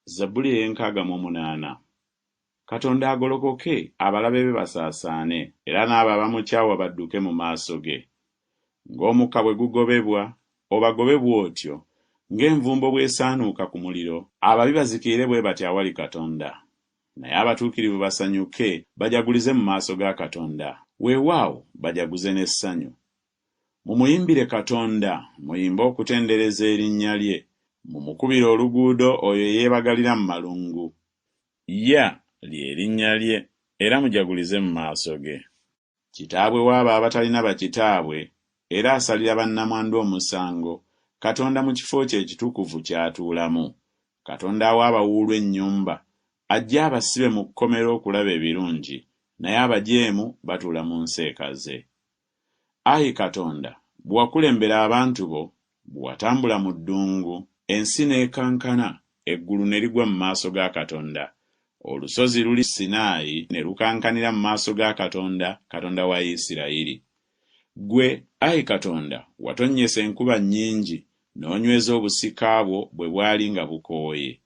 Zabbuli ey'enkaaga mu munaana. Katonda agolokoke abalabe be basaasaane, era n'abo abamukyawa badduke mu maaso ge. Ng'omukka bwe gugobebwa, obagobe bw'otyo, ng'envumbo bw'esaanuuka ku muliro, ababi bazikirire bwe batyo awali Katonda. Naye abatuukirivu basanyuke bajagulize mu maaso ga Katonda. Weewaawo bajaguze n'essanyu. Mumuyimbire Katonda, muyimbe okutendereza erinnya lye. Mumukubire oluguudo oyo yeebagalira mu malungu. Ya lye erinnya lye, era mujagulize mu maaso ge. Kitaabwe w'abo abatalina bakitaabwe, era asalira bannamwandu omusango, Katonda mu kifo kye ekitukuvu ky'atuulamu. Katonda awa abawuulwa ennyumba, ajja abasibe mu kkomera okulaba ebirungi, naye abajeemu batuula mu nseekaze. Ayi Katonda, bwe wakulembera abantu bo, bwe watambula mu ddungu, ensi n'ekankana, eggulu ne ligwa mu maaso ga Katonda. Olusozi luli Sinaayi ne lukankanira mu maaso ga Katonda, Katonda wa Isirayiri. Gwe, ayi Katonda, watonnyesa enkuba nnyingi, n'onyweza obusika bwo bwe bwali nga bukooye.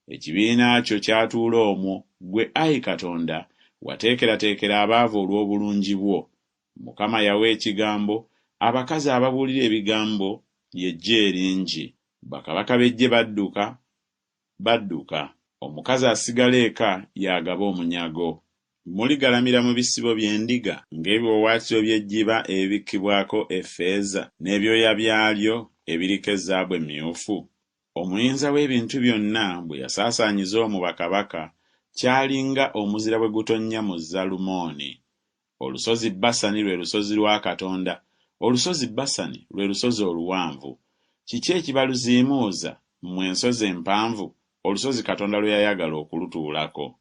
Ekibiina kyo kyatuula omwo, gwe ayi Katonda, wateekerateekera abaavu olw'obulungi bwo. Mukama yawa ekigambo, abakazi ababuulira ebigambo ly'eggye eringi. Bakabaka b'eggye badduka. Omukazi asigala eka y'agaba omunyago. Muligalamira mu bisibo by'endiga, ng'ebiwaawaatiro by'ejjiba ebibikkibwako effeeza, n'ebyoya byalyo ebiriko ezzaabu emmyufu. Omuyinza w'ebintu byonna bwe yasaasaanyiza omwo bakabaka, kyalinga omuzira bwe gutonnya mu Zalumooni. Olusozi Basani lwe lusozi lwa Katonda. Olusozi Basani lwe lusozi oluwanvu. Kiki ekibaluziimuuza mmwe ensozi empanvu, olusozi Katonda lwe yayagala okulutuulako?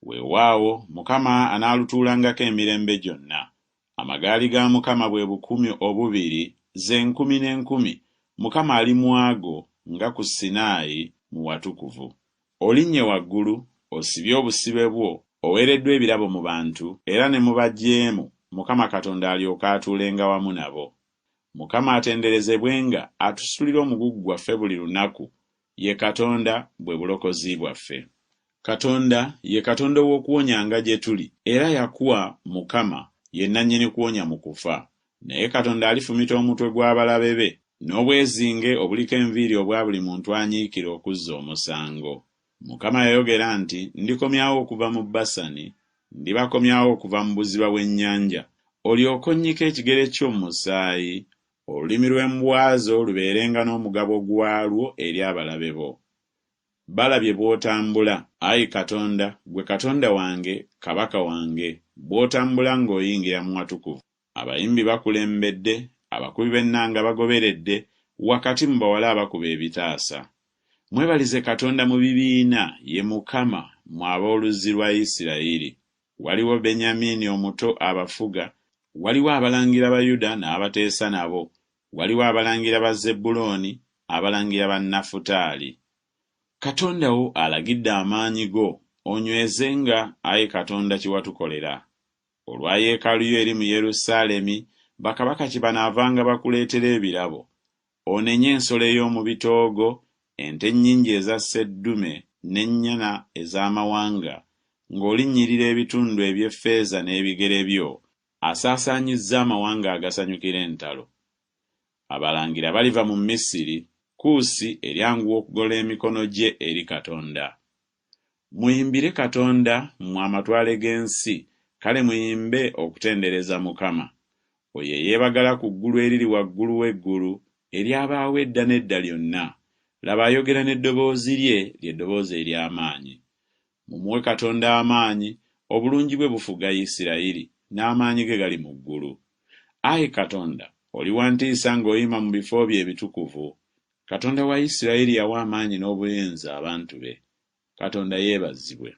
Weewaawo, Mukama anaalutuulangako emirembe gyonna. Amagaali ga Mukama bwe 1,000, ze 10,000. Mukama ali mu ago nga ku Sinaayi mu watukuvu. Olinnye waggulu, osibye obusibe bwo, oweereddwa ebirabo mu bantu, era ne mu bajeemu, Mukama Katonda alyoka atuulenga wamu nabo. Mukama atenderezebwenga, atusulira omuguggu gwaffe buli lunaku. Ye Katonda bwe bulokozi bwaffe. Katonda ye Katonda ow'okuwonyanga gye tuli, era yakuwa Mukama ye nannyini kuwonya mu kufa. Naye Katonda alifumita omutwe gw'abalabe be, n'obwezinge obuliko enviiri obwa buli muntu anyiikira okuzza omusango. Mukama yayogera nti, ndikomyawo okuva mu Basani, ndibakomyawo okuva mu buziba bw'ennyanja. Olyoke onnyike ekigere kyo mu musaayi, olulimi lw'embwazo lubeerenga n'omugabo gwalwo eri abalabe bo. Balabye bw'otambula, ayi Katonda, gwe Katonda wange, Kabaka wange, bw'otambula ng'oyingira mu watukuvu. Abayimbi bakulembedde, abakubi b'ennanga bagoberedde, wakati mu bawala abakuba ebitaasa. Mwebalize Katonda mu bibiina, ye Mukama, mmwe ab'oluzzi lwa Isirayiri. Waliwo Benyamini omuto abafuga, waliwo abalangira ba Yuda n'abateesa nabo, waliwo abalangira ba Zebbulooni, abalangira ba Nafutaali. Katonda wo alagidde amaanyi go, onywezenga, ayi Katonda, kiwatukolera. Olwa yeekaalu yo eri mu Yerusaalemi, bakabaka kye banaavanga bakuleetera ebirabo. Onenye ensolo ey'omu bitoogo, ente nnyingi eza sseddume n'ennyana ez'amawanga, ng'olinnyirira ebitundu eby'effeeza n'ebigere byo, asaasaanyizza amawanga agasanyukira entalo. Abalangira baliva mu Misiri, Kuusi eryanguwa okugola emikono gye eri Katonda. Muyimbire Katonda, mmwe amatwale g'ensi, kale muyimbe okutendereza Mukama. Oyo eyeebagala ku ggulu eriri waggulu w'eggulu, eryabaawo edda n'edda lyonna. Laba ayogera n'eddoboozi lye, ly'eddoboozi ery'amaanyi. Mumuwe Katonda amaanyi, obulungi bwe bufuga Isirayiri, n'amaanyi ge gali mu ggulu. Ayi Katonda, oli wa ntiisa ng'oyima mu bifo bye ebitukuvu. Katonda wa Isirayiri yawa amaanyi n'obuyinza abantu be. Katonda yeebazibwe.